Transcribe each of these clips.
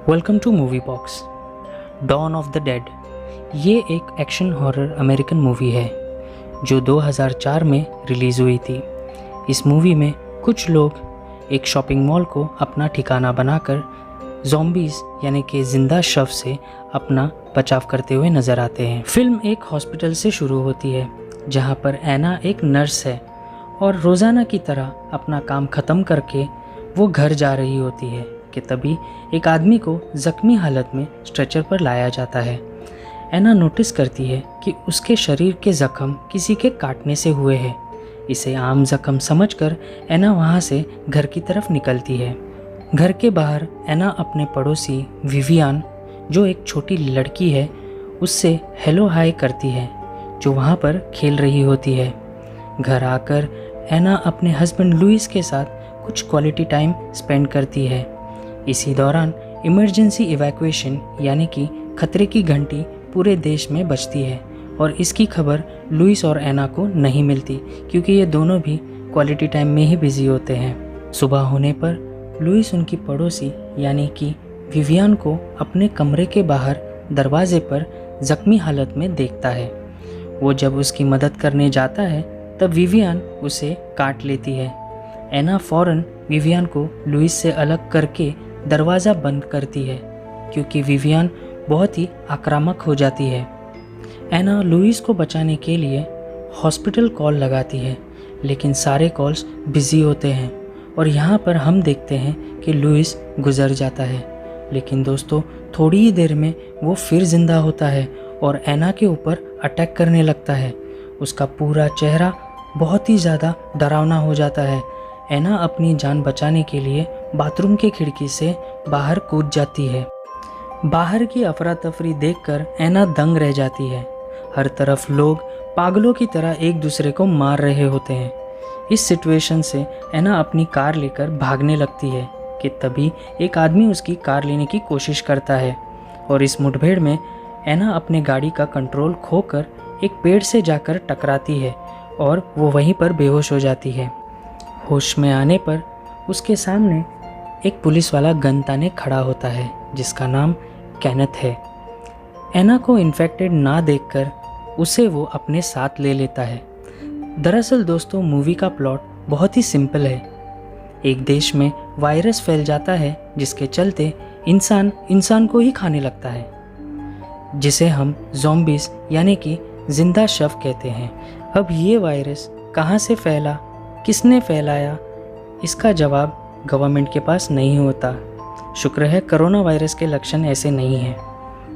Welcome to Movie Box. Dawn of the Dead ये एक action horror American movie है जो 2004 में रिलीज़ हुई थी। इस मूवी में कुछ लोग एक शॉपिंग मॉल को अपना ठिकाना बनाकर ज़ॉम्बीज़ यानी कि ज़िंदा शव से अपना बचाव करते हुए नज़र आते हैं। फिल्म एक हॉस्पिटल से शुरू होती है जहां पर एना एक नर्स है और रोज़ाना की तरह अपना काम ख़त्म करके वो घर जा रही होती है कि तभी एक आदमी को ज़ख्मी हालत में स्ट्रेचर पर लाया जाता है। एना नोटिस करती है कि उसके शरीर के ज़ख्म किसी के काटने से हुए हैं। इसे आम ज़ख्म समझकर एना वहाँ से घर की तरफ निकलती है। घर के बाहर एना अपने पड़ोसी विवियान, जो एक छोटी लड़की है, उससे हेलो हाय करती है जो वहाँ पर खेल रही होती है। घर आकर एना अपने हस्बैंड लुइस के साथ कुछ क्वालिटी टाइम स्पेंड करती है। इसी दौरान इमरजेंसी इवैक्यूएशन यानी कि खतरे की घंटी पूरे देश में बजती है और इसकी खबर लुइस और एना को नहीं मिलती क्योंकि ये दोनों भी क्वालिटी टाइम में ही बिजी होते हैं। सुबह होने पर लुइस उनकी पड़ोसी यानी कि विवियान को अपने कमरे के बाहर दरवाजे पर ज़ख्मी हालत में देखता है। वो जब उसकी मदद करने जाता है तब विवियान उसे काट लेती है। एना फ़ौरन विवियान को लुइस से अलग करके दरवाज़ा बंद करती है क्योंकि विवियान बहुत ही आक्रामक हो जाती है। एना लुइस को बचाने के लिए हॉस्पिटल कॉल लगाती है लेकिन सारे कॉल्स बिजी होते हैं और यहाँ पर हम देखते हैं कि लुइस गुजर जाता है। लेकिन दोस्तों, थोड़ी ही देर में वो फिर ज़िंदा होता है और एना के ऊपर अटैक करने लगता है। उसका पूरा चेहरा बहुत ही ज़्यादा डरावना हो जाता है। एना अपनी जान बचाने के लिए बाथरूम के खिड़की से बाहर कूद जाती है। बाहर की अफरा तफरी देखकर एना दंग रह जाती है। हर तरफ लोग पागलों की तरह एक दूसरे को मार रहे होते हैं। इस सिचुएशन से एना अपनी कार लेकर भागने लगती है कि तभी एक आदमी उसकी कार लेने की कोशिश करता है और इस मुठभेड़ में एना अपने गाड़ी का कंट्रोल खोकर एक पेड़ से जाकर टकराती है और वो वहीं पर बेहोश हो जाती है। होश में आने पर उसके सामने एक पुलिस वाला गन ताने खड़ा होता है जिसका नाम केनेथ है। एना को इन्फेक्टेड ना देखकर उसे वो अपने साथ ले लेता है। दरअसल दोस्तों, मूवी का प्लॉट बहुत ही सिंपल है। एक देश में वायरस फैल जाता है जिसके चलते इंसान को ही खाने लगता है, जिसे हम ज़ॉम्बीज़ यानी कि ज़िंदा शव कहते हैं। अब ये वायरस कहाँ से फैला, किसने फैलाया, इसका जवाब गवर्नमेंट के पास नहीं होता। शुक्र है कोरोना वायरस के लक्षण ऐसे नहीं हैं।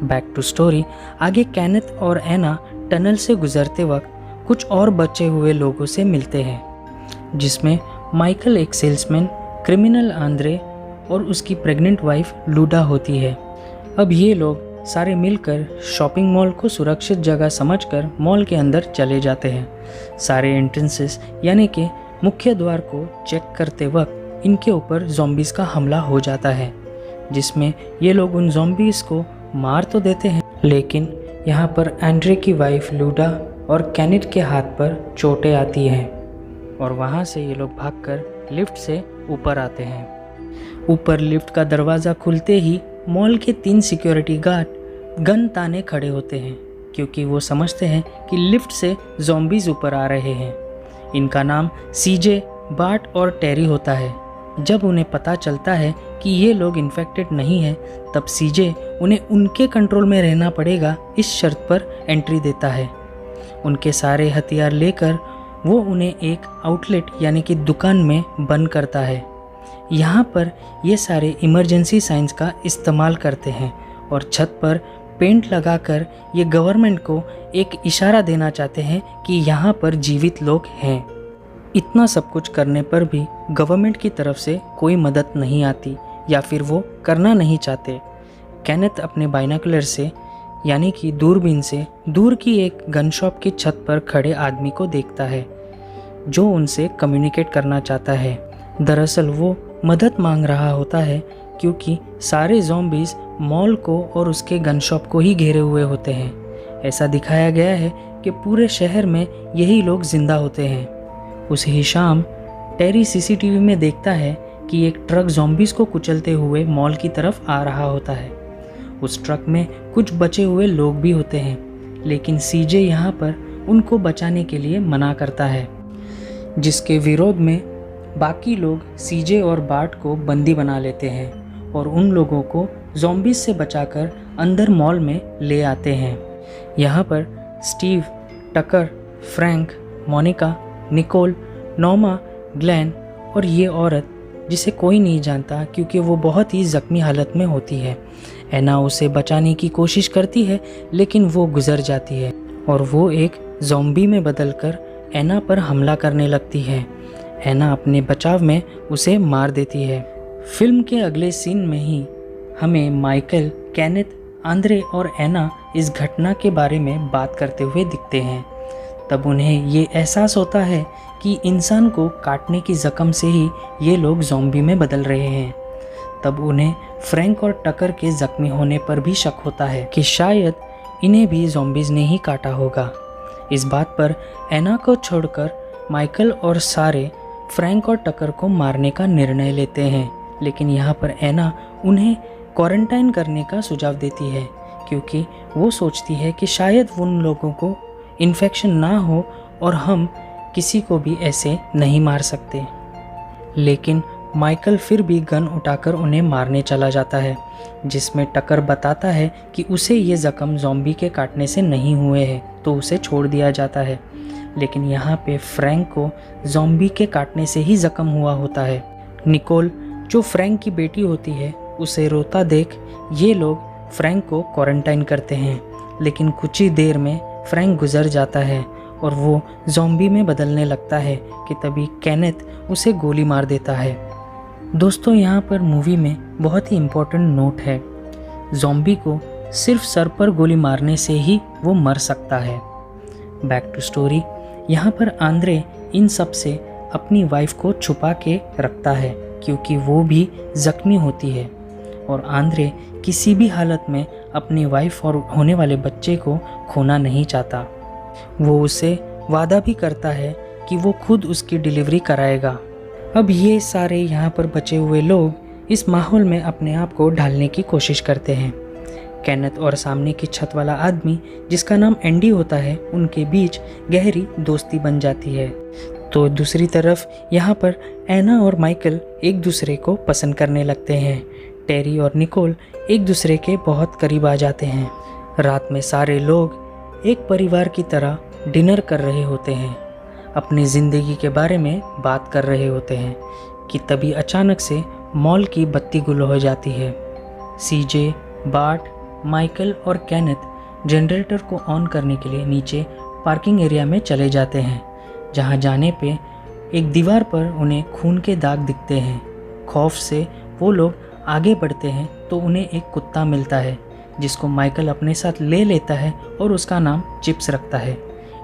Back to story. आगे केनेथ और एना टनल से गुजरते वक्त कुछ और बचे हुए लोगों से मिलते हैं जिसमें माइकल एक सेल्समैन, क्रिमिनल आंद्रे और उसकी प्रेग्नेंट वाइफ लूडा होती है। अब ये लोग सारे मिलकर शॉपिंग मॉल को सुरक्षित जगह समझकर मॉल के अंदर चले जाते हैं। सारे एंट्रेंसेस यानी कि मुख्य द्वार को चेक करते वक्त इनके ऊपर ज़ॉम्बीज़ का हमला हो जाता है जिसमें ये लोग उन ज़ॉम्बीज़ को मार तो देते हैं लेकिन यहाँ पर एंड्रे की वाइफ लूडा और केनेथ के हाथ पर चोटें आती हैं और वहाँ से ये लोग भागकर लिफ्ट से ऊपर आते हैं। ऊपर लिफ्ट का दरवाज़ा खुलते ही मॉल के 3 सिक्योरिटी गार्ड गन ताने खड़े होते हैं क्योंकि वो समझते हैं कि लिफ्ट से ज़ॉम्बीज़ ऊपर आ रहे हैं। इनका नाम सीजे, बार्ट और टेरी होता है। जब उन्हें पता चलता है कि ये लोग इन्फेक्टेड नहीं हैं तब सीजे उन्हें उनके कंट्रोल में रहना पड़ेगा इस शर्त पर एंट्री देता है। उनके सारे हथियार लेकर वो उन्हें एक आउटलेट यानी कि दुकान में बंद करता है। यहाँ पर ये सारे इमरजेंसी साइंस का इस्तेमाल करते हैं और छत पर पेंट लगाकर ये गवर्नमेंट को एक इशारा देना चाहते हैं कि यहाँ पर जीवित लोग हैं। इतना सब कुछ करने पर भी गवर्नमेंट की तरफ से कोई मदद नहीं आती या फिर वो करना नहीं चाहते। केनेथ अपने बाइनोकुलर से यानी कि दूरबीन से दूर की एक गन शॉप की छत पर खड़े आदमी को देखता है जो उनसे कम्युनिकेट करना चाहता है। दरअसल वो मदद मांग रहा होता है क्योंकि सारे ज़ॉम्बीज़ मॉल को और उसके गन शॉप को ही घेरे हुए होते हैं। ऐसा दिखाया गया है कि पूरे शहर में यही लोग ज़िंदा होते हैं। उसी ही शाम टेरी सीसीटीवी में देखता है कि एक ट्रक ज़ॉम्बीज़ को कुचलते हुए मॉल की तरफ आ रहा होता है। उस ट्रक में कुछ बचे हुए लोग भी होते हैं, लेकिन सीजे यहाँ पर उनको बचाने के लिए मना करता है, जिसके विरोध में बाकी लोग सीजे और बार्ट को बंदी बना लेते हैं और उन लोगों को ज़ॉम्बीज़ से बचाकर अंदर मॉल में ले आते हैं। यहाँ पर Steve, Tucker, Frank, Monica, Nicole, Norma, Glenn और ये औरत जिसे कोई नहीं जानता क्योंकि वो बहुत ही ज़ख्मी हालत में होती है। एना उसे बचाने की कोशिश करती है, लेकिन वो गुजर जाती है और वो एक ज़ॉम्बी में बदलकर एना पर हमला करने लगती है। एना अपने बचाव में उसे मार देती है। फिल्म के अगले सीन में ही हमें माइकल, केनेथ, आंद्रे और एना इस घटना के बारे में बात करते हुए दिखते हैं। तब उन्हें ये एहसास होता है कि इंसान को काटने की ज़ख्म से ही ये लोग ज़ॉम्बी में बदल रहे हैं। तब उन्हें फ्रैंक और टकर के ज़ख्मी होने पर भी शक होता है कि शायद इन्हें भी ज़ॉम्बीज़ ने ही काटा होगा। इस बात पर एना को छोड़कर माइकल और सारे फ्रैंक और टकर को मारने का निर्णय लेते हैं, लेकिन यहाँ पर एना उन्हें क्वारंटाइन करने का सुझाव देती है क्योंकि वो सोचती है कि शायद उन लोगों को इन्फेक्शन ना हो और हम किसी को भी ऐसे नहीं मार सकते। लेकिन माइकल फिर भी गन उठाकर उन्हें मारने चला जाता है, जिसमें टकर बताता है कि उसे ये ज़ख्म ज़ॉम्बी के काटने से नहीं हुए हैं, तो उसे छोड़ दिया जाता है। लेकिन यहाँ पे फ्रैंक को ज़ॉम्बी के काटने से ही ज़ख्म हुआ होता है। निकोल, जो फ्रैंक की बेटी होती है, उसे रोता देख ये लोग फ्रैंक को क्वारंटाइन करते हैं, लेकिन कुछ ही देर में फ्रैंक गुजर जाता है और वो ज़ॉम्बी में बदलने लगता है कि तभी केनेथ उसे गोली मार देता है। दोस्तों, यहाँ पर मूवी में बहुत ही इम्पोर्टेंट नोट है, ज़ॉम्बी को सिर्फ सर पर गोली मारने से ही वो मर सकता है। Back to story. यहाँ पर आंद्रे इन सब से अपनी वाइफ को छुपा के रखता है क्योंकि वो भी ज़ख्मी होती है और आंद्रे किसी भी हालत में अपनी वाइफ और होने वाले बच्चे को खोना नहीं चाहता। वो उसे वादा भी करता है कि वो खुद उसकी डिलीवरी कराएगा। अब ये सारे यहाँ पर बचे हुए लोग इस माहौल में अपने आप को ढालने की कोशिश करते हैं। केनेथ और सामने की छत वाला आदमी जिसका नाम एंडी होता है, उनके बीच गहरी दोस्ती बन जाती है। तो दूसरी तरफ यहाँ पर एना और माइकल एक दूसरे को पसंद करने लगते हैं। टेरी और निकोल एक दूसरे के बहुत करीब आ जाते हैं। रात में सारे लोग एक परिवार की तरह डिनर कर रहे होते हैं, अपनी ज़िंदगी के बारे में बात कर रहे होते हैं कि तभी अचानक से मॉल की बत्ती गुल हो जाती है। सीजे, बार्ट, माइकल और केनेथ जनरेटर को ऑन करने के लिए नीचे पार्किंग एरिया में चले जाते हैं, जहां जाने पे एक दीवार पर उन्हें खून के दाग दिखते हैं। खौफ से वो लोग आगे बढ़ते हैं तो उन्हें एक कुत्ता मिलता है जिसको माइकल अपने साथ ले लेता है और उसका नाम चिप्स रखता है।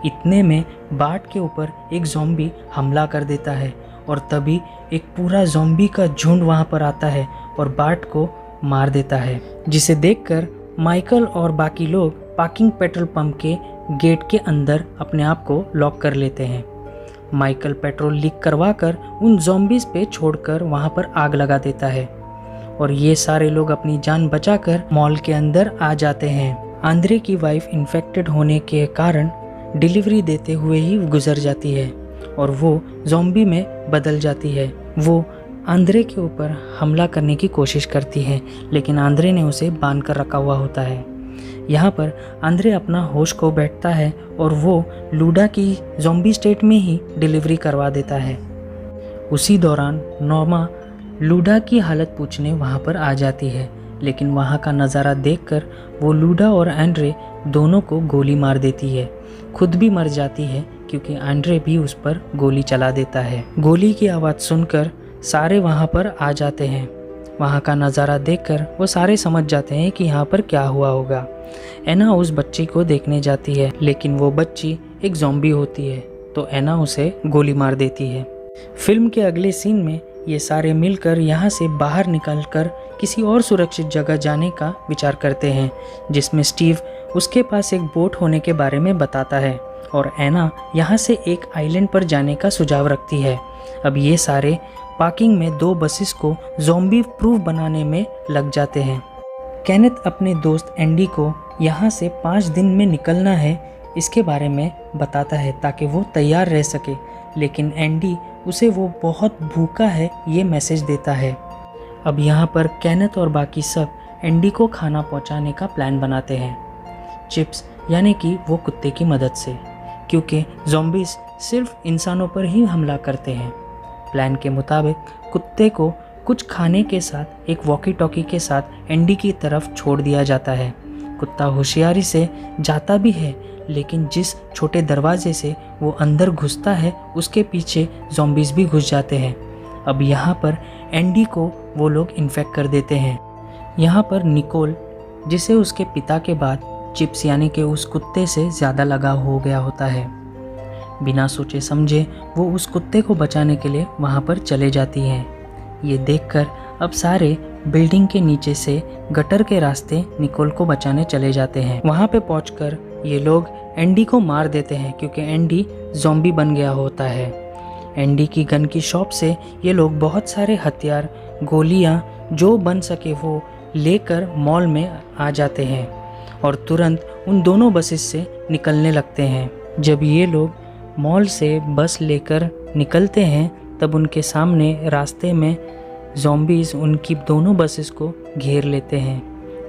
इतने में बार्ट के ऊपर एक ज़ॉम्बी हमला कर देता है और तभी एक पूरा ज़ॉम्बी का झुंड वहाँ पर आता है और बार्ट को मार देता है, जिसे देखकर माइकल और बाकी लोग पार्किंग पेट्रोल पंप के गेट के अंदर अपने आप को लॉक कर लेते हैं। माइकल पेट्रोल लीक करवाकर उन ज़ॉम्बीज़ पे छोड़कर वहाँ पर आग लगा देता है और ये सारे लोग अपनी जान बचाकर मॉल के अंदर आ जाते हैं। आंद्रे की वाइफ इन्फेक्टेड होने के कारण डिलीवरी देते हुए ही गुजर जाती है और वो ज़ॉम्बी में बदल जाती है। वो आंद्रे के ऊपर हमला करने की कोशिश करती है, लेकिन आंद्रे ने उसे बांध कर रखा हुआ होता है। यहाँ पर आंद्रे अपना होश खो बैठता है और वो लूडा की ज़ॉम्बी स्टेट में ही डिलीवरी करवा देता है। उसी दौरान नॉर्मा लूडा की हालत पूछने वहाँ पर आ जाती है, लेकिन वहाँ का नज़ारा देखकर वो लूडा और एंड्रे दोनों को गोली मार देती है। खुद भी मर जाती है क्योंकि एंड्रे भी उस पर गोली चला देता है। गोली की आवाज़ सुनकर सारे वहाँ पर आ जाते हैं। वहाँ का नज़ारा देखकर वो सारे समझ जाते हैं कि यहाँ पर क्या हुआ होगा। एना उस बच्ची को देखने जाती है, लेकिन वो बच्ची एक ज़ॉम्बी होती है, तो एना उसे गोली मार देती है। फिल्म के अगले सीन में ये सारे मिलकर यहाँ से बाहर निकलकर किसी और सुरक्षित जगह जाने का विचार करते हैं, जिसमें स्टीव उसके पास एक बोट होने के बारे में बताता है और एना यहाँ से एक आइलैंड पर जाने का सुझाव रखती है। अब ये सारे पार्किंग में 2 बसेस को ज़ॉम्बी प्रूफ बनाने में लग जाते हैं। केनेथ अपने दोस्त एंडी को यहाँ से 5 दिन में निकलना है इसके बारे में बताता है ताकि वो तैयार रह सके, लेकिन एंडी उसे वो बहुत भूखा है ये मैसेज देता है। अब यहाँ पर केनेथ और बाकी सब एंडी को खाना पहुँचाने का प्लान बनाते हैं, चिप्स यानी कि वो कुत्ते की मदद से, क्योंकि ज़ॉम्बीज़ सिर्फ इंसानों पर ही हमला करते हैं। प्लान के मुताबिक कुत्ते को कुछ खाने के साथ एक वॉकी टॉकी के साथ एंडी की तरफ छोड़ दिया जाता है। कुत्ता होशियारी से जाता भी है, लेकिन जिस छोटे दरवाजे से वो अंदर घुसता है उसके पीछे ज़ॉम्बीज़ भी घुस जाते हैं। अब यहाँ पर एंडी को वो लोग इन्फेक्ट कर देते हैं। यहाँ पर निकोल, जिसे उसके पिता के बाद चिप्स यानी कि उस कुत्ते से ज़्यादा लगाव हो गया होता है, बिना सोचे समझे वो उस कुत्ते को बचाने के लिए वहाँ पर चले जाती हैं। ये देखकर अब सारे बिल्डिंग के नीचे से गटर के रास्ते निकोल को बचाने चले जाते हैं। वहाँ पे पहुंचकर ये लोग एंडी को मार देते हैं क्योंकि एंडी ज़ॉम्बी बन गया होता है। एंडी की गन की शॉप से ये लोग बहुत सारे हथियार, गोलियाँ जो बन सके वो लेकर मॉल में आ जाते हैं और तुरंत उन दोनों बसेस से निकलने लगते हैं। जब ये लोग मॉल से बस लेकर निकलते हैं तब उनके सामने रास्ते में ज़ॉम्बीज़ उनकी दोनों बसेस को घेर लेते हैं,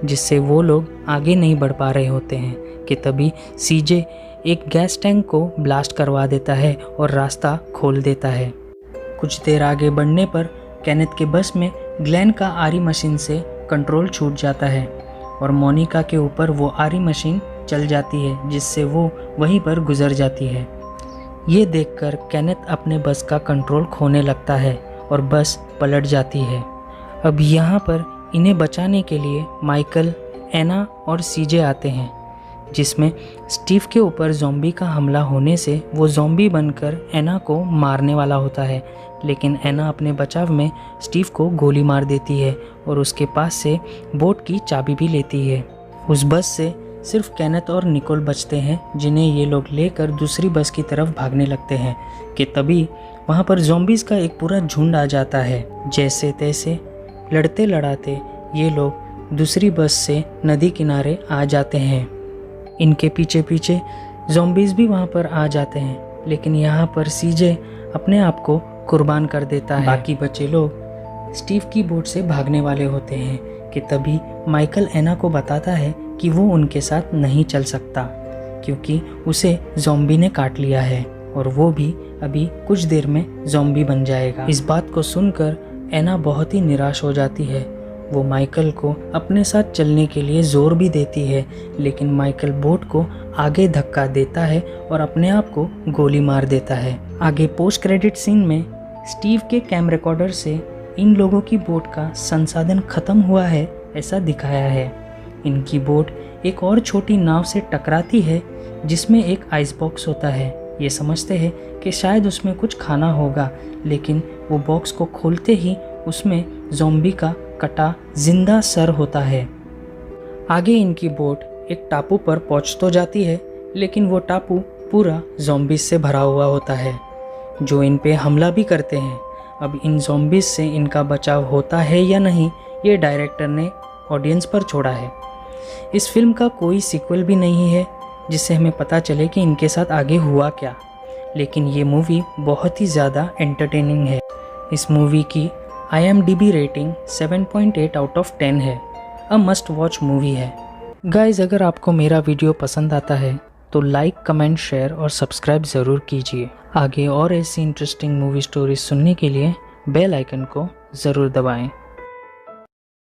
जिससे वो लोग आगे नहीं बढ़ पा रहे होते हैं कि तभी सीजे एक गैस टैंक को ब्लास्ट करवा देता है और रास्ता खोल देता है। कुछ देर आगे बढ़ने पर केनेथ के बस में ग्लेन का आरी मशीन से कंट्रोल छूट जाता है और मोनिका के ऊपर वो आरी मशीन चल जाती है, जिससे वो वहीं पर गुजर जाती है। ये देखकर केनेथ अपने बस का कंट्रोल खोने लगता है और बस पलट जाती है। अब यहाँ पर इन्हें बचाने के लिए माइकल, एना और सीजे आते हैं, जिसमें स्टीव के ऊपर ज़ॉम्बी का हमला होने से वो ज़ॉम्बी बनकर एना को मारने वाला होता है, लेकिन एना अपने बचाव में स्टीव को गोली मार देती है और उसके पास से बोट की चाबी भी लेती है। उस बस से सिर्फ केनेथ और निकोल बचते हैं, जिन्हें ये लोग लेकर दूसरी बस की तरफ भागने लगते हैं कि तभी वहाँ पर ज़ॉम्बीज़ का एक पूरा झुंड आ जाता है। जैसे तैसे लड़ते लड़ाते ये लोग दूसरी बस से नदी किनारे आ जाते हैं। इनके पीछे पीछे ज़ॉम्बीज़ भी वहाँ पर आ जाते हैं, लेकिन यहाँ पर सीजे अपने आप को कुर्बान कर देता है। बाकी बचे लोग स्टीव की बोट से भागने वाले होते हैं कि तभी माइकल एना को बताता है कि वो उनके साथ नहीं चल सकता क्योंकि उसे ज़ॉम्बी ने काट लिया है और वो भी अभी कुछ देर में ज़ॉम्बी बन जाएगा। इस बात को सुनकर एना बहुत ही निराश हो जाती है। वो माइकल को अपने साथ चलने के लिए ज़ोर भी देती है, लेकिन माइकल बोट को आगे धक्का देता है और अपने आप को गोली मार देता है। आगे पोस्ट क्रेडिट सीन में स्टीव के कैम रिकॉर्डर से इन लोगों की बोट का संसाधन खत्म हुआ है ऐसा दिखाया है। इनकी बोट एक और छोटी नाव से टकराती है जिसमें एक आइस बॉक्स होता है। ये समझते हैं कि शायद उसमें कुछ खाना होगा, लेकिन वो बॉक्स को खोलते ही उसमें ज़ॉम्बी का कटा जिंदा सर होता है। आगे इनकी बोट एक टापू पर पहुंच तो जाती है, लेकिन वो टापू पूरा ज़ॉम्बीज़ से भरा हुआ होता है जो इन पे हमला भी करते हैं। अब इन ज़ॉम्बीज़ से इनका बचाव होता है या नहीं, ये डायरेक्टर ने ऑडियंस पर छोड़ा है। इस फिल्म का कोई सीक्वल भी नहीं है जिससे हमें पता चले कि इनके साथ आगे हुआ क्या, लेकिन ये मूवी बहुत ही ज़्यादा एंटरटेनिंग है। इस मूवी की IMDb रेटिंग 7.8 आउट ऑफ 10 है। अ मस्ट वॉच मूवी है। गाइज, अगर आपको मेरा वीडियो पसंद आता है तो लाइक, कमेंट, शेयर और सब्सक्राइब ज़रूर कीजिए। आगे और ऐसी इंटरेस्टिंग मूवी स्टोरीज सुनने के लिए बेल आइकन को ज़रूर दबाएं।